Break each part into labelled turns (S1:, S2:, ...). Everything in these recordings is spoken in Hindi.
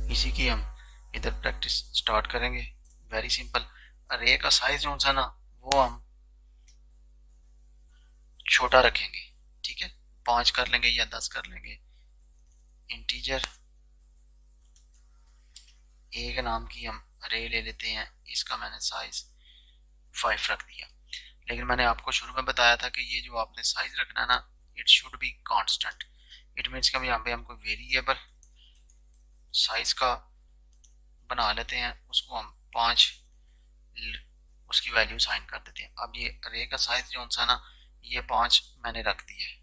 S1: इसी की हम इधर प्रैक्टिस स्टार्ट करेंगे। Very simple. अरे का साइज जो सा ना वो हम छोटा रखेंगे, ठीक है। 5 कर लेंगे या 10 कर लेंगे। इंटीजर ए के नाम की हम अरे ले लेते हैं, इसका मैंने साइज 5 रख दिया। लेकिन मैंने आपको शुरू में बताया था कि ये जो आपने साइज रखना है ना, it should be constant. It means कि हम यहाँ पे हम कोई वेरिएबल साइज का बना लेते हैं, उसको हम 5 उसकी वैल्यू साइन कर देते हैं। अब ये अरे का साइज जो सा ना ये 5 मैंने रख दिया है।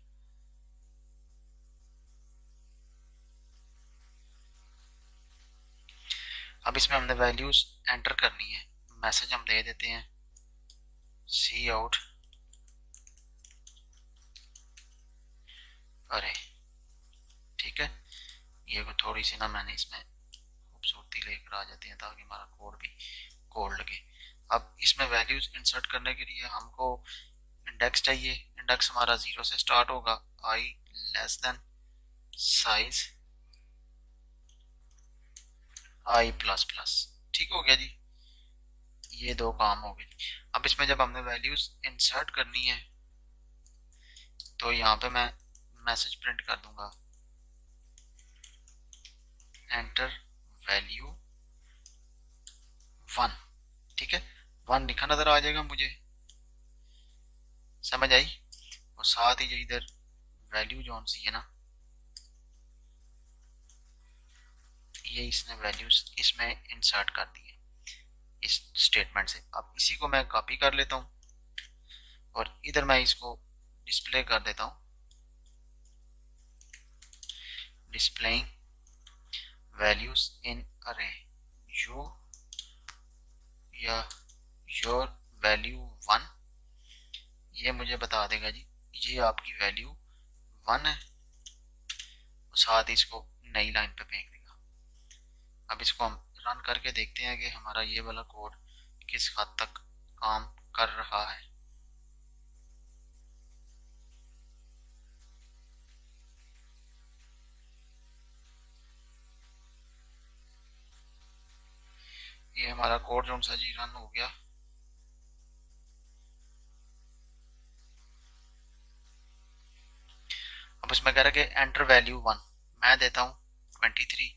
S1: अब इसमें हमने वैल्यूज एंटर करनी है। मैसेज हम दे देते हैं सी आउट अरे, ठीक है। ये को थोड़ी सी ना मैंने इसमें खूबसूरती लेकर आ जाती है ताकि हमारा कोड भी कोड लगे। अब इसमें वैल्यूज इंसर्ट करने के लिए हमको इंडेक्स चाहिए। इंडेक्स हमारा 0 से स्टार्ट होगा। आई less than size i plus plus, ठीक हो गया जी। ये दो काम हो गए। अब इसमें जब हमने वैल्यूज इंसर्ट करनी है तो यहाँ पे मैं मैसेज प्रिंट कर दूंगा एंटर वैल्यू 1, ठीक है। 1 लिखा नजर आ जाएगा मुझे, समझ आई। और साथ ही जो इधर वैल्यू जो सी है ना, ये इसने वैल्यूज इसमें इंसर्ट कर दी है इस स्टेटमेंट से। अब इसी को मैं कॉपी कर लेता हूं और इधर मैं इसको डिस्प्ले कर देता हूं। डिस्प्लेइंग वैल्यूज इन अरे यू या योर वैल्यू 1, ये मुझे बता देगा जी ये आपकी वैल्यू 1 है। साथ ही इसको नई लाइन पे फेंक देगा। अब इसको हम रन करके देखते हैं कि हमारा ये वाला कोड किस हद तक काम कर रहा है। ये हमारा कोड जो सा जी रन हो गया। अब इसमें कह रहा है कि एंटर वैल्यू 1, मैं देता हूँ 23,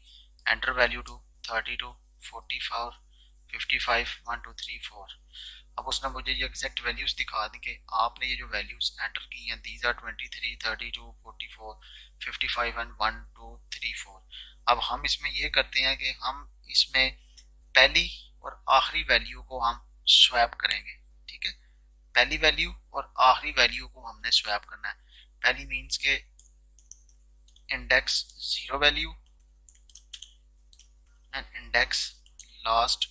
S1: एंटर वैल्यू 2 32 44 55 1 2 3 4। अब उसने मुझे ये एग्जैक्ट वैल्यूज दिखा दी कि आपने ये जो वैल्यूज एंटर की हैं दीज आर 23 32 44 55 एंड 1 2 3 4। अब हम इसमें ये करते हैं कि हम इसमें पहली और आखिरी वैल्यू को हम स्वैप करेंगे, ठीक है। पहली वैल्यू और आखिरी वैल्यू को हमने स्वैप करना है। पहली मीन्स के index 0 value and index last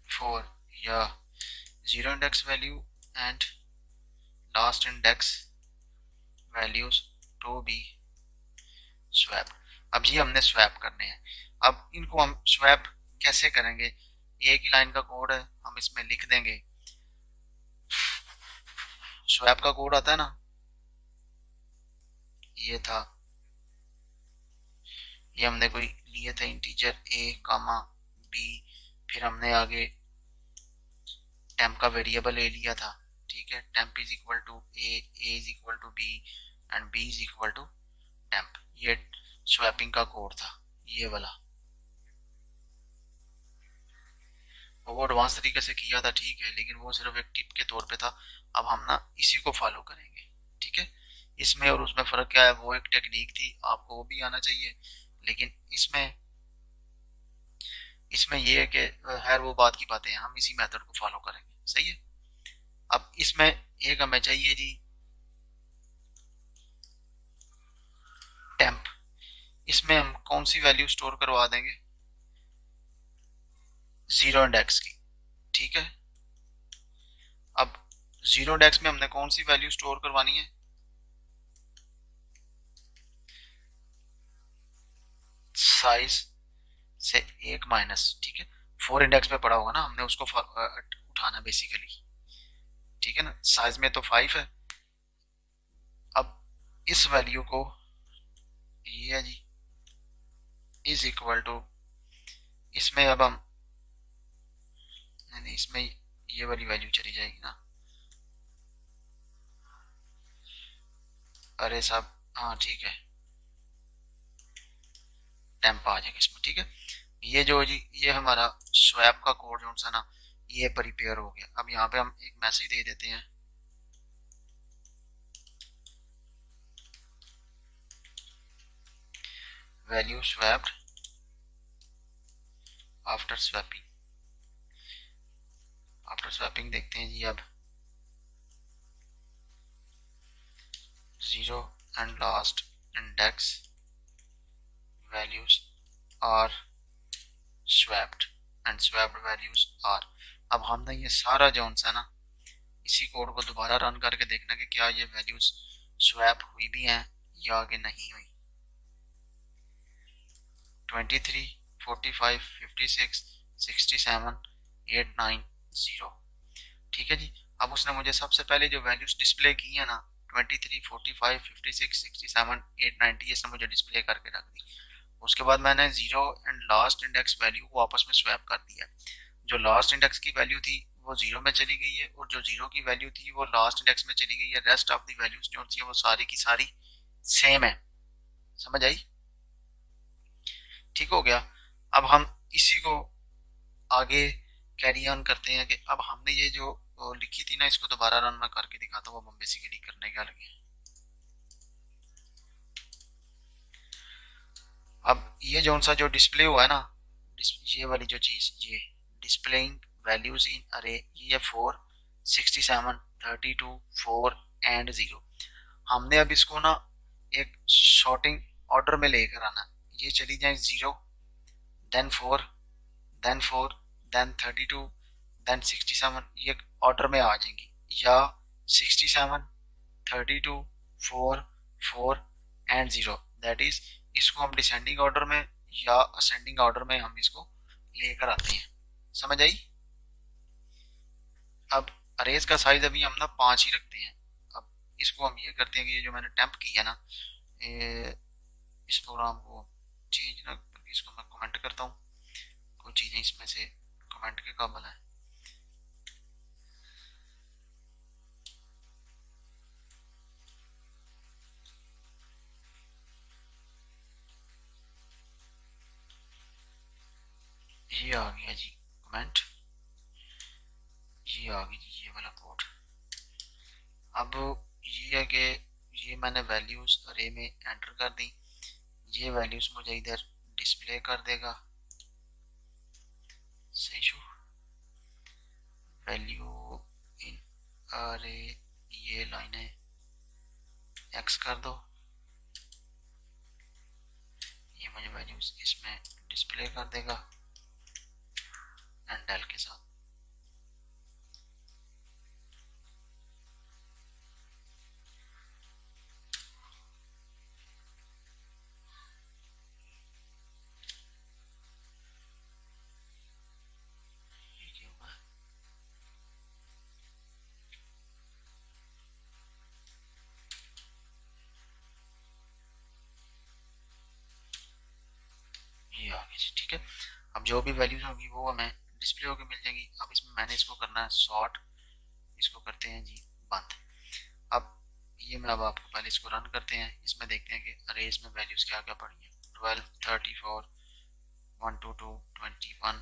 S1: 4 या 0 index value and last index values to be swap. अब ये हमने स्वैप करने हैं। अब इनको हम स्वैप कैसे करेंगे, एक ही लाइन का कोड है, हम इसमें लिख देंगे। स्वैप का कोड आता है ना, ये था, ये हमने कोई लिए थे इंटीजर ए कामा बी, फिर हमने आगे टेम्प का वेरिएबल ए लिया था, ठीक है। Temp is equal to a is equal to b and b is equal to temp. ये स्वैपिंग का कोड था ये वाला। वो एडवांस तरीके से किया था, ठीक है, लेकिन वो सिर्फ एक टिप के तौर पे था। अब हम ना इसी को फॉलो करेंगे, ठीक है। इसमें और उसमें फर्क क्या है, वो एक टेक्निक थी, आपको वो भी आना चाहिए। लेकिन इसमें इसमें ये है कि खैर वो बात की बातें हैं, हम इसी मेथड को फॉलो करेंगे, सही है। अब इसमें एक हमें चाहिए जी टेम्प। इसमें हम कौन सी वैल्यू स्टोर करवा देंगे, 0 इंडेक्स की, ठीक है। अब 0 इंडेक्स में हमने कौन सी वैल्यू स्टोर करवानी है, साइज से 1 माइनस, ठीक है। 4 इंडेक्स पे पड़ा होगा ना, हमने उसको उठाना बेसिकली, ठीक है ना। साइज में तो 5 है। अब इस वैल्यू को, ये है जी इज इक्वल टू, इसमें अब हम नहीं, इसमें ये वाली वैल्यू चली जाएगी ना, अरे साहब हाँ ठीक है, टेम्प आ जाएगा इसमें, ठीक है। ये जो जी ये हमारा स्वैप का कोड जो सा ना ये प्रिपेयर हो गया। अब यहाँ पे हम एक मैसेज दे देते हैं, value swapped after swapping. After swapping देखते हैं जी, अब 0 and last index values are swapped and swapped values are। अब हमने ये सारा जो सा ना इसी कोड को दोबारा रन करके देखना कि क्या ये वैल्यूज स्वैप हुई भी हैं या आगे नहीं हुई। 23, 45, 56, 67, 890, ठीक है जी। अब उसने मुझे सबसे पहले जो वैल्यूज डिस्प्ले की है ना 23, 45, 56, 67, 890 ये सब मुझे डिस्प्ले करके रख दी। उसके बाद मैंने 0 एंड लास्ट इंडेक्स वैल्यू को आपस में स्वैप कर दिया। जो लास्ट इंडेक्स की वैल्यू थी वो 0 में चली गई है और जो 0 की वैल्यू थी वो लास्ट इंडेक्स में चली गई है। रेस्ट ऑफ दी वैल्यूज जो थी वो सारी की सारी सेम है। समझ आई? ठीक हो गया। अब हम इसी को आगे कैरी ऑन करते हैं कि अब हमने ये जो लिखी थी ना इसको दोबारा रन मैं करके दिखाता हूँ। अब हम बेसिकली करने क्या लगे, अब ये जो सा जो डिस्प्ले हुआ है ना, ये वाली जो चीज ये डिस्प्लेइंग वैल्यूज इन अरे, ये 4, 67, 32, 4 एंड 0। हमने अब इसको ना एक शॉर्टिंग ऑर्डर में लेकर आना। ये चली जाए 0, देन 4, देन 4, देन 32, देन 67, ये ऑर्डर में आ जाएंगी, या 67, 32, 4, 4 एंड 0। दैट इज इसको हम डिसेंडिंग ऑर्डर में या असेंडिंग ऑर्डर में हम इसको लेकर आते हैं। समझ आई? अब अरेज का साइज अभी हम ना 5 ही रखते हैं। अब इसको हम ये करते हैं कि ये जो मैंने टेम्प किया ना इस प्रोग्राम को चेंज ना करके इसको मैं कमेंट करता हूँ। कुछ चीजें इसमें से कमेंट के काबिल है। ये आ गया जी कमेंट, ये आ गई जी ये वाला कोड। अब ये है कि ये मैंने वैल्यूज अरे में एंटर कर दी, ये वैल्यूज मुझे इधर डिस्प्ले कर देगा। सही शो वैल्यू इन अरे, ये लाइन है एक्स कर दो, ये मुझे वैल्यूज इसमें डिस्प्ले कर देगा एंड डेल के साथ। ये आ गया जी, ठीक है। अब जो भी वैल्यूज होगी वो हमें डिस्प्ले होकर मिल जाएगी। अब इसमें मैंने इसको करना है सॉर्ट, इसको करते हैं जी बंद। अब ये मैं अब आपको पहले इसको रन करते हैं, इसमें देखते हैं कि अरे इसमें वैल्यूज क्या क्या पड़ी है। 12, 34, 122, 21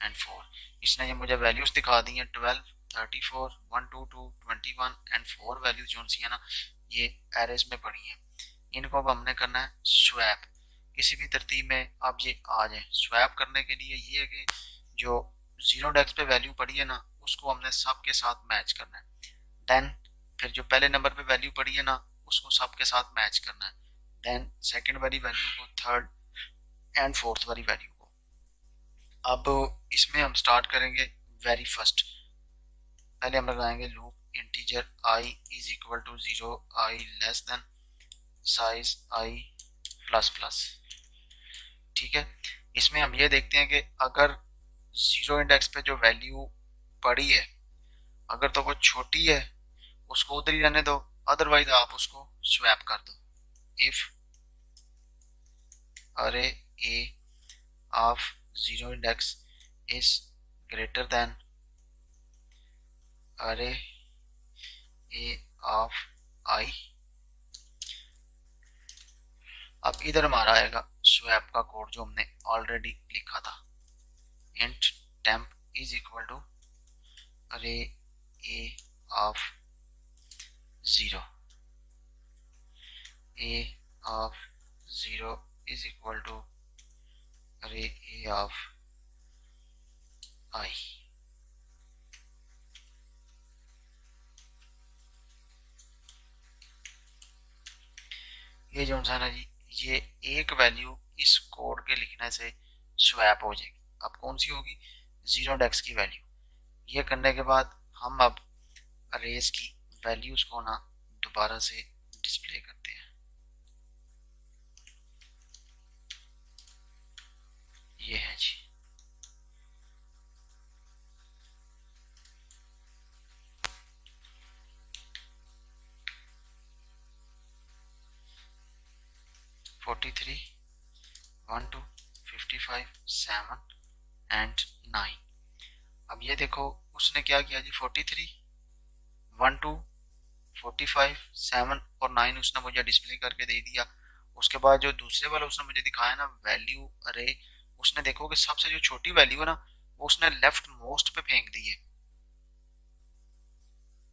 S1: एंड 4। इसने ये मुझे वैल्यूज दिखा दी हैं 12, 34, 122, 21 एंड 4 वैल्यूज जो सी है ना ये एरेज में पड़ी हैं। इनको अब हमने करना है स्वैप, किसी भी तरतीब में आप ये आ जाए। स्वैप करने के लिए ये है कि जो 0 डेस्क पे वैल्यू पड़ी है ना उसको हमने सब के साथ मैच करना है। देन फिर जो पहले नंबर पे वैल्यू पड़ी है ना उसको सब के साथ मैच करना है। देन सेकंड वाली वैल्यू को, थर्ड एंड फोर्थ वाली वैल्यू को। अब इसमें हम स्टार्ट करेंगे वेरी फर्स्ट। पहले हम लगाएंगे loop integer i is equal to 0, i less than size i plus plus. ठीक है, इसमें हम ये देखते हैं कि अगर 0 इंडेक्स पे जो वैल्यू पड़ी है अगर तो वो छोटी है उसको उधर ही रहने दो, अदरवाइज आप उसको स्वैप कर दो। इफ अरे A of 0 index is greater than array A of I। अब इधर हमारा आएगा स्वैप का कोड जो हमने ऑलरेडी लिखा था, int temp is equal to array A of 0, A of 0 is equal to array A of I। ये जो है ना जी, ये एक वैल्यू इस कोड के लिखने से स्वैप हो जाएगी। अब कौन सी होगी? 0 इंडेक्स की वैल्यू। ये करने के बाद हम अब अरेज की वैल्यूज को ना दोबारा से डिस्प्ले करते हैं। ये है जी, फोर्टी थ्री 1 2 55 7 एंड 9। अब ये देखो उसने क्या किया जी, 43 1 2 45 7 और 9 उसने मुझे डिस्प्ले करके दे दिया। उसके बाद जो दूसरे वाला उसने मुझे दिखाया ना वैल्यू अरे, उसने देखो कि सबसे जो छोटी वैल्यू है ना वो उसने लेफ्ट मोस्ट पे फेंक दी है।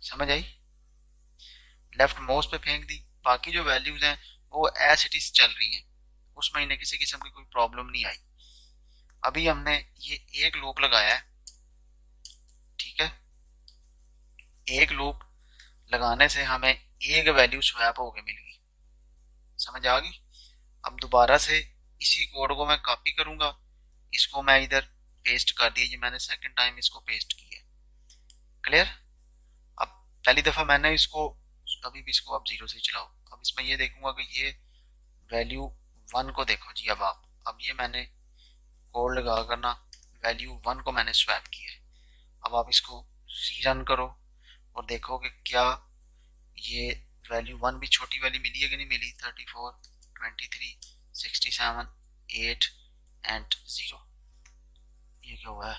S1: समझ आई? लेफ्ट मोस्ट पे फेंक दी, बाकी जो वैल्यूज हैं वो एज इट इज चल रही हैं, उसमें इन्हें किसी किस्म की कोई प्रॉब्लम नहीं आई। अभी हमने ये एक लूप लगाया है, ठीक है, एक लूप लगाने से हमें एक वैल्यू स्वैप होके मिल गई। समझ आ गई? अब दोबारा से इसी कोड को मैं कॉपी करूंगा, इसको मैं इधर पेस्ट कर दिया जी, मैंने सेकंड टाइम इसको पेस्ट किया। क्लियर? अब पहली दफा मैंने इसको, अभी भी इसको आप 0 से चलाओ। अब इसमें ये देखूंगा कि ये वैल्यू 1 को देखो जी। अब ये मैंने कोड लगा कर ना वैल्यू 1 को मैंने स्वैप किया है। अब आप इसको रीरन करो और देखो कि क्या ये वैल्यू 1 भी छोटी वाली मिली है कि नहीं मिली। 34 23 67 8 एंड 0। ये क्या हुआ है?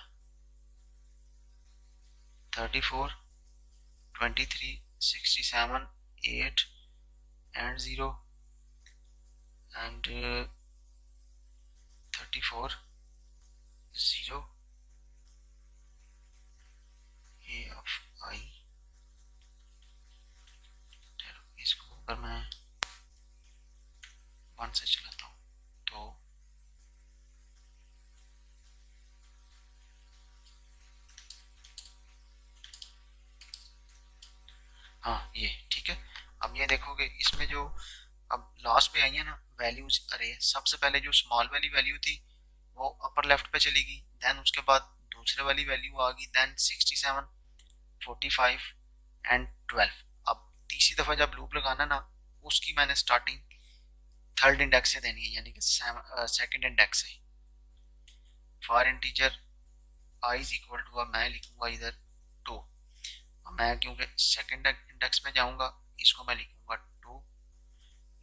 S1: 34 23 67 8 and 0 and 34 0 A of I। इसको अगर मैं 1 से चलाता हूँ तो हाँ ये ठीक है। अब ये देखो कि इसमें जो अब लास्ट पे आई है ना वैल्यूज अरे, सबसे पहले जो स्मॉल वाली वैल्यू थी वो अपर लेफ्ट पे चली गई, देन उसके बाद दूसरे वाली वैल्यू आ गई, देन 67 45 एंड 12। अब तीसरी दफा जब लूप लगाना ना उसकी मैंने स्टार्टिंग थर्ड इंडेक्स से देनी है, यानी कि सेकंड इंडेक्स से। For integer i is equal to, मैं लिखूंगा इधर 2। मैं क्योंकि सेकंड इंडेक्स में जाऊंगा इसको मैं लिखूंगा 2,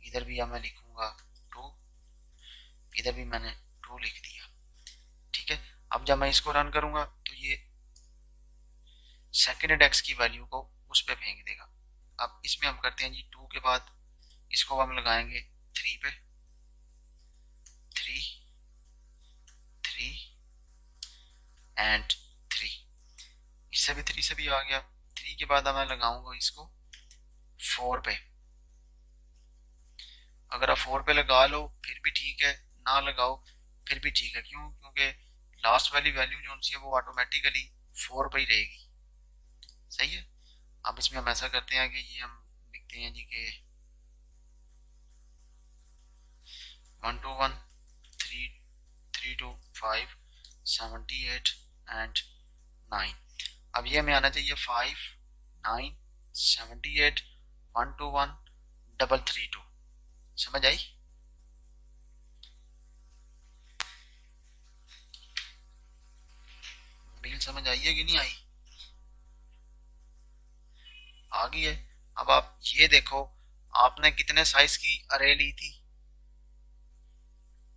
S1: इधर भी मैं लिखूंगा 2, इधर भी मैंने 2 लिख दिया। ठीक है, अब जब मैं इसको रन करूंगा तो ये सेकंड इंडेक्स की वैल्यू को उस पर फेंक देगा। अब इसमें हम करते हैं जी 2 के बाद इसको हम लगाएंगे 3 पे, 3 3 एंड 3, इससे भी 3 से भी आ गया। 3 के बाद मैं लगाऊंगा इसको 4 पे। अगर आप 4 पे लगा लो फिर भी ठीक है, ना लगाओ फिर भी ठीक है। क्यों? क्योंकि लास्ट वाली वैल्यू जो उनसी है वो ऑटोमेटिकली 4 पे ही रहेगी। सही है। अब इसमें हम ऐसा करते हैं कि ये हम लिखते हैं जी कि 1 2 1 3 3 2 5 78 एंड 9। अब ये हमें आना चाहिए 5 9 78 1 2 1 डबल 3 2। समझ आई? बिल समझ आई है कि नहीं आई? आ गई है। अब आप ये देखो आपने कितने साइज की अरे ली थी?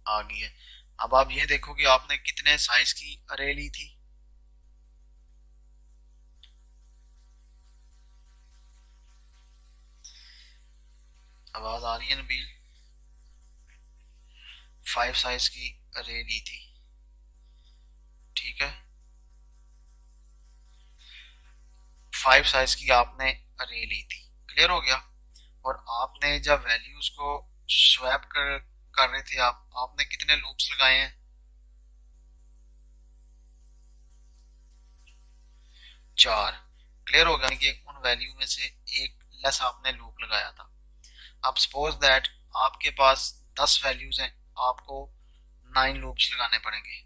S1: आ गई है। अब आप ये देखो कि आपने कितने साइज की अरे ली थी। आवाज आ रही है नबील? 5 साइज की अरे ली थी, ठीक है। 5 साइज की आपने अरे ली थी, क्लियर हो गया। और आपने जब वैल्यूज को स्वैप कर रहे थे आपने कितने लूप्स लगाए हैं? 4। क्लियर होगा कि उन वैल्यू में से एक लेस आपने लूप लगाया था। अब सपोज दैट आपके पास 10 वैल्यूज हैं, आपको 9 लूप्स लगाने पड़ेंगे।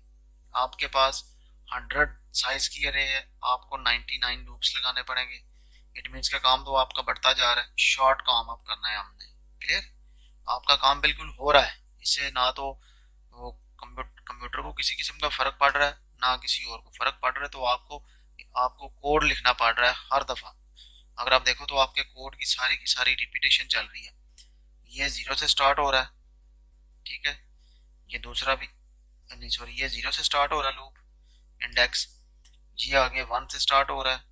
S1: आपके पास 100 साइज की अरे है, आपको 99 लूप्स लगाने पड़ेंगे। इट मीन्स का काम तो आपका बढ़ता जा रहा है, शॉर्ट काम अब करना है हमने। क्लियर? आपका काम बिल्कुल हो रहा है, इससे ना तो वो कंप्यूटर को किसी किस्म का फर्क पड़ रहा है, ना किसी और को फर्क पड़ रहा है। तो आपको आपको कोड लिखना पड़ रहा है हर दफा। अगर आप देखो तो आपके कोड की सारी रिपीटेशन चल रही है। ये 0 से स्टार्ट हो रहा है, ठीक है। ये दूसरा भी नहीं, सॉरी, ये 0 से स्टार्ट हो रहा है लूप इंडेक्स। ये आगे 1 से स्टार्ट हो रहा है।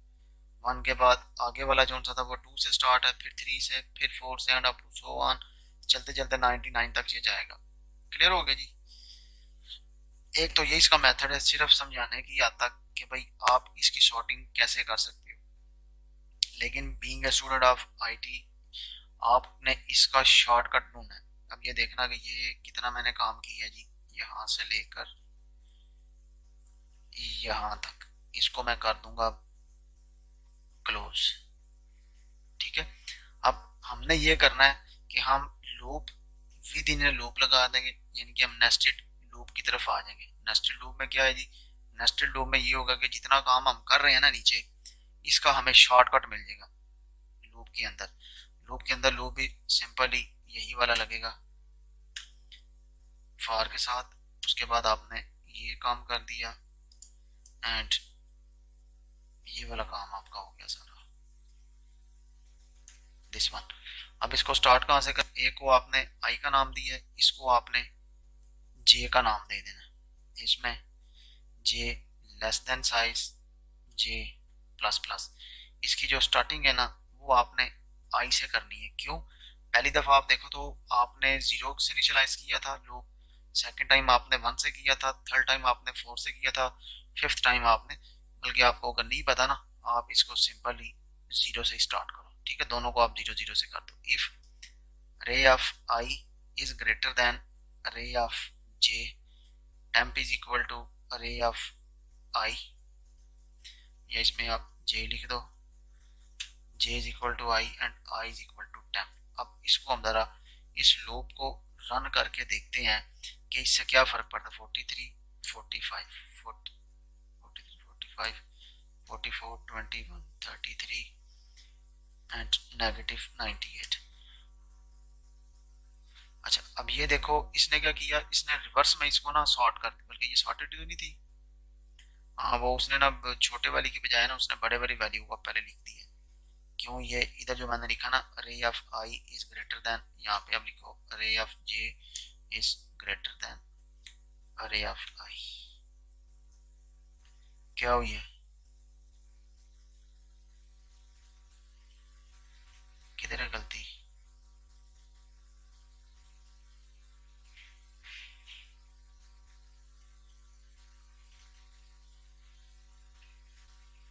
S1: 1 के बाद आगे वाला जो सा था वो 2 से स्टार्ट है, फिर 3 से, फिर 4 से, एंड अप सो ऑन, चलते चलते 99 तक ये जाएगा। क्लियर हो गया जी? एक तो ये इसका मेथड है, सिर्फ समझाने की याद तक कि भाई आप इसकी सॉर्टिंग कैसे कर सकते हो। लेकिन being a student of IT आपने इसका शॉर्टकट ढूंढना है। अब ये देखना कि ये कितना मैंने काम किया है जी, यहाँ से लेकर यहाँ तक, इसको मैं कर दूंगा क्लोज, ठीक है। अब हमने ये करना है कि हम लूप विद इन लूप लगा देंगे, यानी कि हम नेस्टेड लूप की तरफ आ जाएंगे। नेस्टेड लूप में क्या है जी? नेस्टेड लूप में ये होगा कि जितना काम हम कर रहे हैं ना नीचे, इसका हमें शॉर्टकट मिल जाएगा लूप के अंदर। लूप के अंदर लूप भी सिंपली यही वाला लगेगा फॉर के साथ। उसके बाद आपने ये काम कर दिया एंड ये वाला काम आपका हो गया सारा, दिस वन। अब इसको स्टार्ट कहां से कर? ए को आपने आई का नाम दिया है, इसको आपने जे का नाम दे देना। इसमें जे लेस देन साइज जे प्लस प्लस, इसकी जो स्टार्टिंग है ना वो आपने आई से करनी है। क्यों? पहली दफा आप देखो तो आपने 0 से इनिशियलाइज किया था लूप, सेकंड टाइम आपने 1 से किया था, थर्ड टाइम आपने 4 से किया था, फिफ्थ टाइम आपने, बल्कि आपको अगर नहीं पता ना, आप इसको सिंपली 0 से स्टार्ट करो, ठीक है। दोनों को आप 0 0 से कर दो। If ray of I is greater than ray of J, temp is equal to ray of I, या इसमें आप जे लिख दो, J is equal to I and I is equal to temp. अब इसको हम जरा इस लूप को रन करके देखते हैं कि इससे क्या फर्क पड़ता है। 43 45 40 43 45 44 21 33 एंड नेगेटिव 98। अच्छा, अब ये देखो इसने क्या किया, इसने रिवर्स में इसको ना सॉर्ट कर दिया, बल्कि ये सॉर्टेड तो नहीं थी। हाँ, वो उसने ना छोटे वाली की बजाय ना उसने बड़े वाली वैल्यू को पहले लिख दी है। क्यों? ये इधर जो मैंने लिखा ना ray of I is greater than, यहाँ पे आप लिखो ray of J is greater than ray of I. क्या हुई है? किधर है गलती?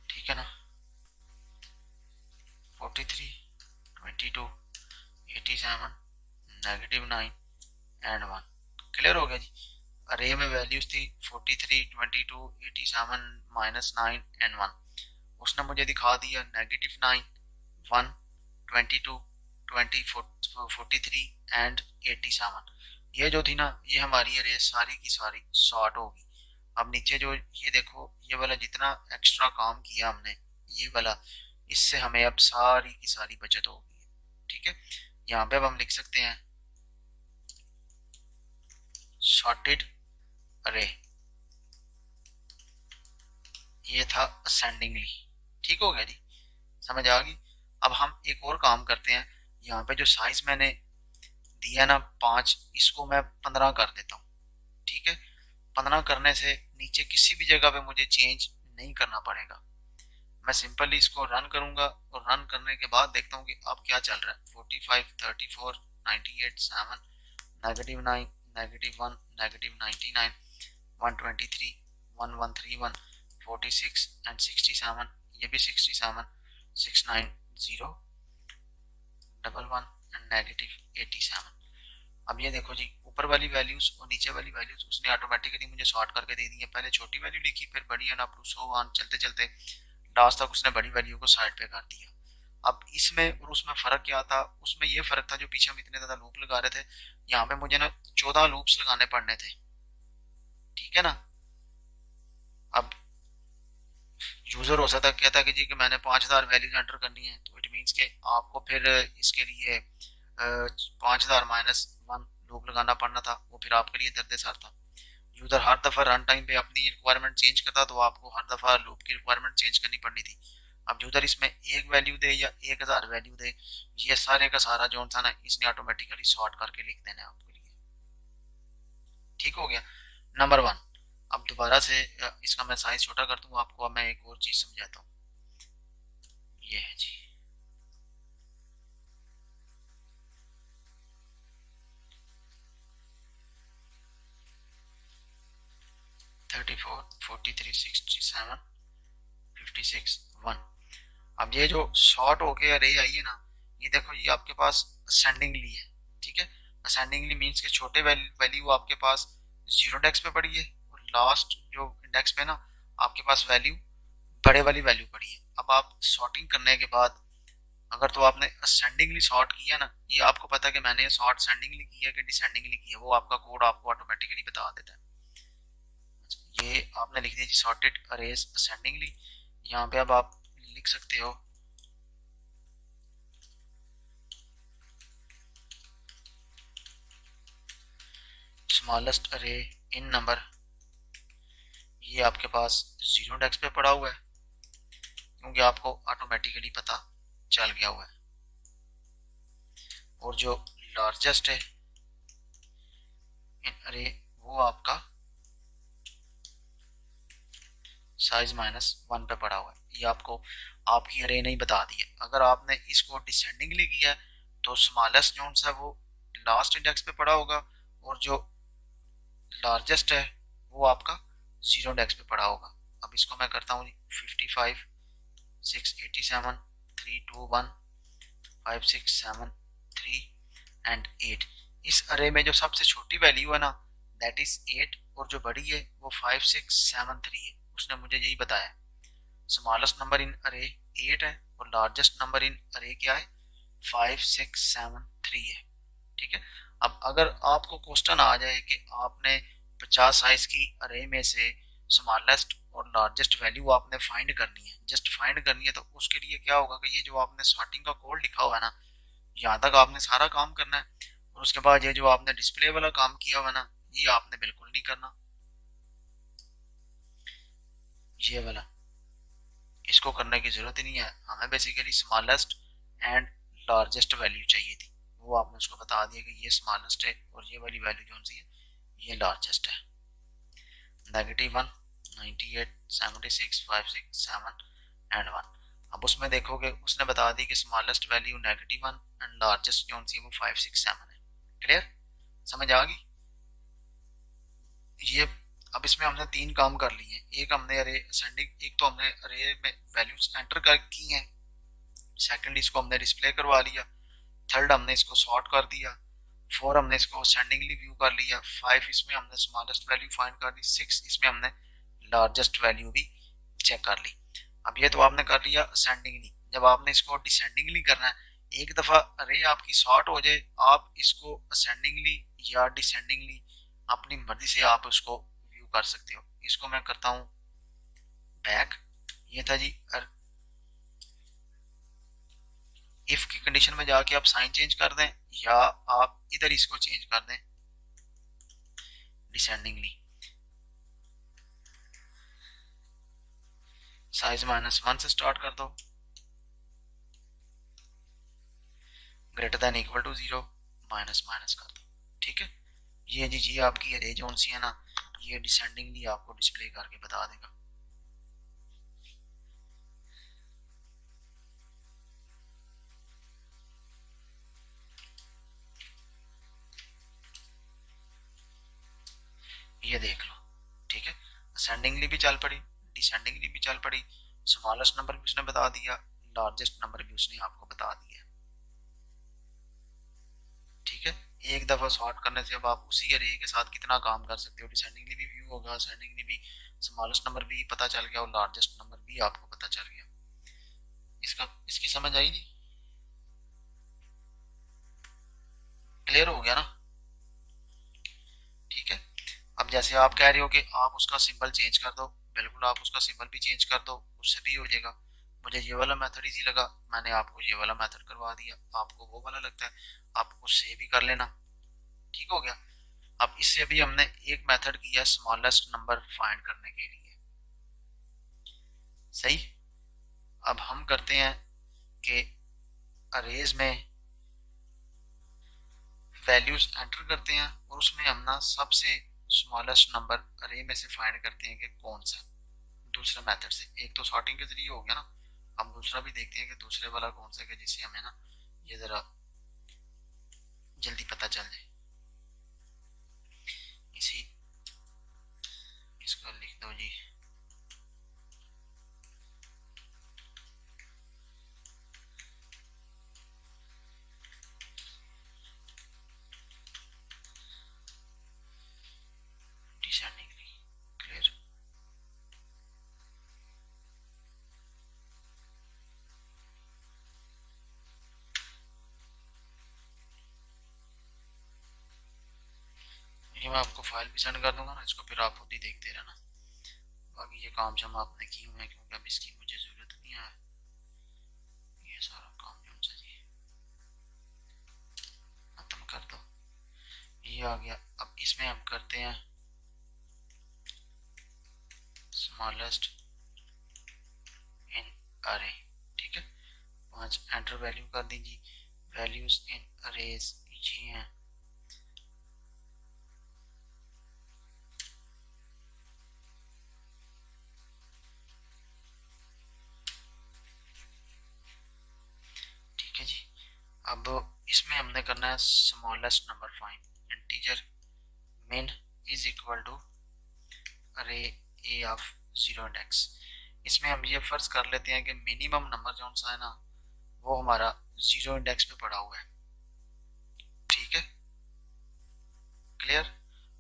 S1: ठीक है ना? 43 22 87 नेगेटिव 9 एंड 1। क्लियर हो गया जी? अरे में वैल्यूज थी 43 22 87 -9 एंड 1। उसने मुझे दिखा दिया नेगेटिव 9 1 22 20 43 एंड 87। ये जो थी ना, ये हमारी अरे सारी की सारी सॉर्ट होगी। अब नीचे जो ये देखो, ये वाला जितना एक्स्ट्रा काम किया हमने, ये वाला, इससे हमें अब सारी की सारी बचत होगी, ठीक है। यहाँ पे अब हम लिख सकते हैं सॉर्टेड अरे, ये था असेंडिंगली। ठीक हो गया जी? समझ आ गई? अब हम एक और काम करते हैं। यहाँ पे जो साइज मैंने दिया ना 5, इसको मैं 15 कर देता हूँ। ठीक है। 15 करने से नीचे किसी भी जगह पे मुझे चेंज नहीं करना पड़ेगा। मैं सिंपली इसको रन करूंगा और रन करने के बाद देखता हूँ कि अब क्या चल रहा है। 45, 34, 98, 7, -9, -1, -99, 123, 1131, 46 एंड 67, ये भी 67, 690, 11 एंड -87। अब ये देखो जी, ऊपर वाली वैल्यूज और नीचे वाली वैल्यूज उसने ऑटोमेटिकली मुझे सॉर्ट करके दे दी है। पहले छोटी वैल्यू लिखी, फिर बड़ी and up to so on, चलते चलते लास्ट तक उसने बड़ी वैल्यू को साइड पे कर दिया। अब इसमें और उसमें फर्क क्या था? उसमें ये फर्क था जो पीछे हम इतने ज्यादा लूप लगा रहे थे, यहाँ पे मुझे ना 14 लूप्स लगाने पड़ने थे, ठीक है ना। अब यूजर हो सकता कहता कि जी कि मैंने 5000 वैल्यूज एंटर करनी है, तो इट मीन्स के आपको फिर इसके लिए 5000-1 लूप लगाना पड़ना था, वो फिर आपके लिए दर्द-ए-सर था। यूजर हर दफा रन टाइम पे अपनी रिक्वायरमेंट चेंज करता तो आपको हर दफा लूप की रिक्वायरमेंट चेंज करनी पड़नी थी। अब यूजर इसमें एक वैल्यू दे या 1000 वैल्यू दे, ये सारे का सारा जो था ना इसने ऑटोमेटिकली सॉर्ट करके लिख देना है आपके लिए। ठीक हो गया नंबर 1। अब दोबारा से इसका मैं साइज छोटा कर दूंगा आपको। अब मैं एक और चीज समझाता हूँ। ये है जी, 34, 43, 67, 56, 1। अब ये जो शॉर्ट होके अरे आई है ना, ये देखो ये आपके पास असेंडिंगली है, ठीक है। असेंडिंगली मीन्स के छोटे वैल्यू आपके पास 0 इंडेक्स पे पड़ी है और लास्ट जो इंडेक्स पे ना आपके पास वैल्यू बड़े वाली वैल्यू पड़ी है। अब आप सॉर्टिंग करने के बाद अगर तो आपने असेंडिंगली सॉर्ट किया ना, ये आपको पता है कि मैंने सॉर्ट असेंडिंगली किया कि डिसेंडिंगली किया, वो आपका कोड आपको ऑटोमेटिकली बता देता है। ये आपने लिख दिया जी सॉर्टेड अरेज असेंडिंगली। यहाँ पे अब आप लिख सकते हो स्मॉलेस्ट अरे इन नंबर, ये आपके पास 0 इंडेक्स पे पड़ा हुआ है क्योंकि आपको ऑटोमेटिकली पता चल गया हुआ है। और जो लार्जेस्ट है इन अरे वो आपका साइज -1 पे पड़ा हुआ है। ये आपको आपकी अरे नहीं बता दी है। अगर आपने इसको डिसेंडिंगली किया तो स्मॉलेस्ट जो सा वो लास्ट इंडेक्स पे पड़ा होगा और जो लार्जेस्ट है वो आपका 0 इंडेक्स पे पड़ा होगा। अब इसको मैं करता हूँ 55, 687, 321, 5, 6, 7, 3 एंड 8। इस अरे में जो सबसे छोटी वैल्यू है ना दैट इज 8 और जो बड़ी है वो 5, 6, 7, 3 है। उसने मुझे यही बताया। स्मॉलेस्ट नंबर इन अरे 8 है और लार्जेस्ट नंबर इन अरे क्या है 5, 6, 7, 3 है, ठीक है। अब अगर आपको क्वेश्चन आ जाए कि आपने 50 साइज की अरे में से स्मॉलेस्ट और लार्जेस्ट वैल्यू आपने फाइंड करनी है, जस्ट फाइंड करनी है, तो उसके लिए क्या होगा कि ये जो आपने सॉर्टिंग का कोड लिखा हुआ है ना, यहाँ तक आपने सारा काम करना है और उसके बाद ये जो आपने डिस्प्ले वाला काम किया हुआ है ना, ये आपने बिल्कुल नहीं करना। ये वाला इसको करने की जरूरत ही नहीं है। हमें basically smallest and largest value चाहिए थी, वो आपने उसको बता दिया कि ये स्मॉलेस्ट है और ये वाली वैल्यू जो सी है ये लार्जेस्ट है। -1, 98, 76, 5, 6, 7 एंड 1। अब उसमें देखोगे उसने बता दी कि स्मॉलेस्ट वैल्यू -1 एंड लार्जेस्ट जो सी वो 5, 6, 7 है। क्लियर, समझ आ गई ये। अब इसमें हमने 3 काम कर लिए। एक हमने अरे असेंडिंग, एक तो हमने अरे में वैल्यूज एंटर कर की हैं, सेकंड इसको हमने डिस्प्ले करवा लिया, थर्ड हमने इसको सॉर्ट कर दिया, 4 हमने इसको असेंडिंगली व्यू कर लिया, 5 इसमें हमने स्मॉलेस्ट वैल्यू फाइंड कर ली, 6 इसमें हमने लार्जेस्ट वैल्यू भी चेक कर ली। अब ये तो आपने कर लिया असेंडिंगली। जब आपने इसको डिसेंडिंगली करना है, एक दफा अरे आपकी सॉर्ट हो जाए, आप इसको असेंडिंगली या डिसेंडिंगली अपनी मर्जी से आप उसको व्यू कर सकते हो। इसको मैं करता हूं बैक। ये था जी इफ की कंडीशन में जाके आप साइन चेंज कर दें या आप इधर इसको चेंज कर दें डिसेंडिंगली। साइज -1 से स्टार्ट कर दो, greater than equal to 0, minus कर दो, ठीक है। ये जी जी आपकी अरे जोन सी है ना, ये डिसेंडिंगली आपको डिस्प्ले करके बता देगा। ये देख लो, ठीक है, असेंडिंगली भी चल पड़ी, डिसेंडिंगली भी चल पड़ी, स्मॉलेस्ट नंबर भी उसने बता दिया, लार्जेस्ट नंबर भी उसने आपको बता दिया। ठीक है, एक दफा सॉर्ट करने से अब आप उसी अरे के साथ कितना काम कर सकते हो, डिसेंडिंगली भी व्यू होगा, असेंडिंगली भी, स्मॉलेस्ट नंबर भी पता चल गया और लार्जेस्ट नंबर भी आपको पता चल गया। इसका इसकी समझ आई नहीं? क्लियर हो गया ना? ठीक है, अब जैसे आप कह रहे हो कि आप उसका सिंबल चेंज कर दो, बिल्कुल आप उसका सिंबल भी चेंज कर दो, उससे भी हो जाएगा। मुझे ये वाला मेथड इजी लगा, मैंने आपको ये वाला मेथड करवा दिया, आपको वो वाला लगता है आप उससे भी कर लेना। ठीक हो गया। अब इससे अभी हमने एक मेथड किया स्मॉलेस्ट नंबर फाइंड करने के लिए, सही। अब हम करते हैं कि अरेज में वैल्यूज एंटर करते हैं और उसमें हम ना सबसे स्मॉलेस्ट नंबर अरे में से फाइंड करते हैं कि कौन सा, दूसरे मेथड से। एक तो सॉर्टिंग के जरिए हो गया ना, अब दूसरा भी देखते हैं कि दूसरे वाला कौन सा है जिससे हमें ना ये जरा जल्दी पता चल जाए। इसी इसको लिख दो जी, डिसेंडिंगली। क्लियर? ये मैं आपको फाइल भी सेंड कर दूंगा ना, इसको फिर आप खुद ही देखते रहना। बाकी ये काम जमा आपने किए हुए हैं क्योंकि अब इसकी मुझे जरूरत नहीं है। ये सारा काम जो सा जी खत्म कर दो, ये आ गया। अब इसमें हम करते हैं स्मॉलेस्ट इन अरे। ठीक है, 5 एंटर वैल्यू कर दीजिए। वैल्यूज इन अरेज ये हैं, ठीक है जी। अब इसमें हमने करना है smallest number find, integer min is equal to array a of 0 index. इसमें हम ये फर्ज कर लेते हैं कि मिनिमम नंबर जो सा है ना वो हमारा 0 इंडेक्स पे पड़ा हुआ है। ठीक है, क्लियर?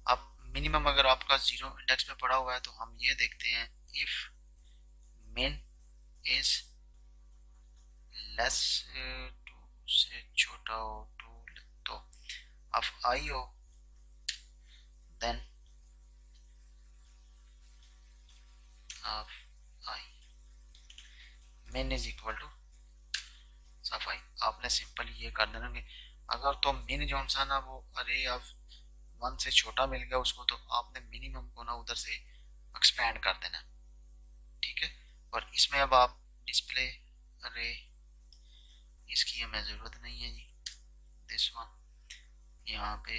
S1: अब मिनिमम अगर आपका 0 इंडेक्स पे पड़ा हुआ है तो हम ये देखते हैं if min is less to से छोटा हो टू, तो ऑफ आई हो then of i min is equal to सफाई। आपने सिंपल ये कर देना कि अगर तो min जो सा ना वो अरे ऑफ 1 से छोटा मिल गया उसको, तो आपने मिनिमम को ना उधर से एक्सपैंड कर देना। ठीक है, और इसमें अब आप डिस्प्ले अरे, इसकी हमें ज़रूरत नहीं है जी, दिस वन, यहाँ पे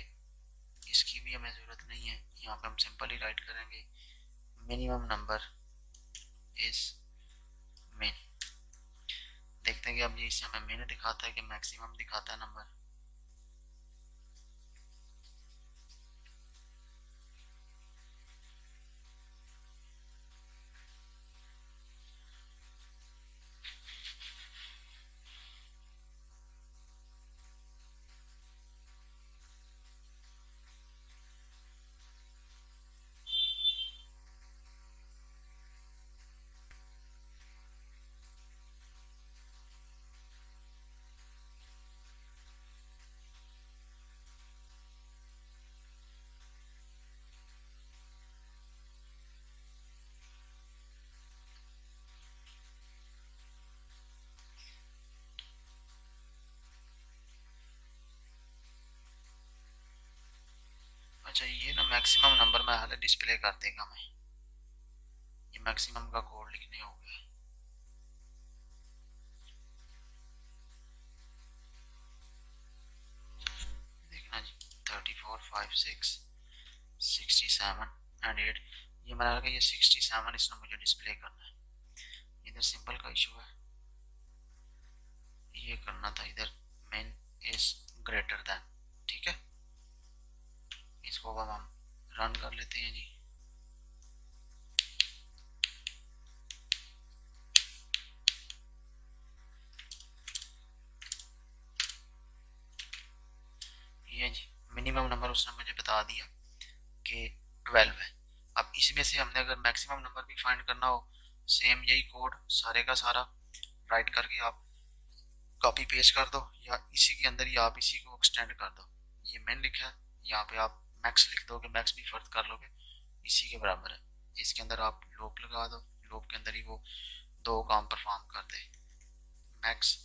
S1: इसकी भी हमें ज़रूरत नहीं है। यहाँ पे हम सिंपल ही राइट करेंगे मिनिमम नंबर इज min। देखते हैं कि अब ये इससे हमें min दिखाता है कि मैक्सिमम दिखाता है नंबर। अच्छा, ये ना मैक्सिमम नंबर में हाल डिस्प्ले कर देगा, मैं ये मैक्सिमम का कोड लिखने हो गया। देखना जी 34 4 5 6 67 एंड 8। ये मैंने लगा ये 67 इसने मुझे डिस्प्ले करना है। इधर सिंपल का इशू है, ये करना था इधर मेन इज ग्रेटर देन। ठीक है, इसको अब हम रन कर लेते हैं जी। ये जी मिनिमम नंबर उसने मुझे बता दिया कि 12 है। अब इसमें से हमने अगर मैक्सिमम नंबर भी फाइंड करना हो, सेम यही कोड सारे का सारा राइट करके आप कॉपी पेस्ट कर दो, या इसी के अंदर ही आप इसी को एक्सटेंड कर दो। ये मैन लिखा है, यहाँ पे आप मैक्स लिख दोगे, मैक्स भी फर्ज कर लोगे, इसी के बराबर है। इसके अंदर आप लूप लगा दो, लूप के अंदर ही वो दो काम परफॉर्म कर दे। मैक्स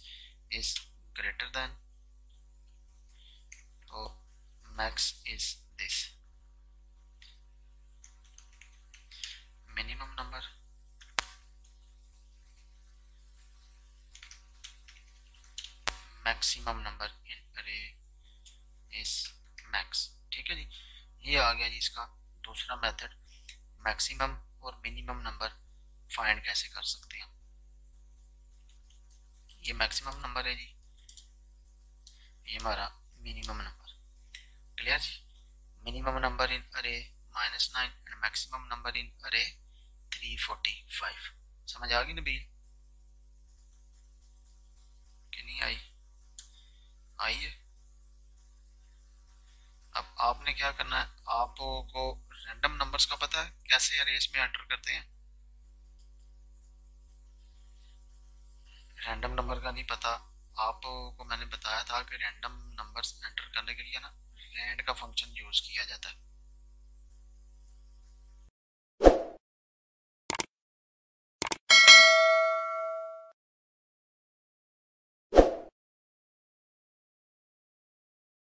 S1: इज ग्रेटर देन, तो max is this minimum number maximum number in अरे इज मैक्स। ठीक है जी, ये आ गया जी इसका दूसरा मेथड। मैक्सिमम और मिनिमम नंबर फाइंड कैसे कर सकते हैं। ये मैक्सिमम नंबर है जी, ये हमारा मिनिमम नंबर। क्लियर जी, minimum number in array -9 and maximum number in अरे 345। समझ आ गई ना बिल कि नहीं आई? आई है। अब आपने क्या करना है, आपको रैंडम नंबर्स का पता है कैसे अरेज में एंटर करते हैं? रैंडम नंबर का नहीं पता आपको? मैंने बताया था कि रैंडम नंबर्स एंटर करने के लिए ना रैंड का फंक्शन यूज किया जाता है।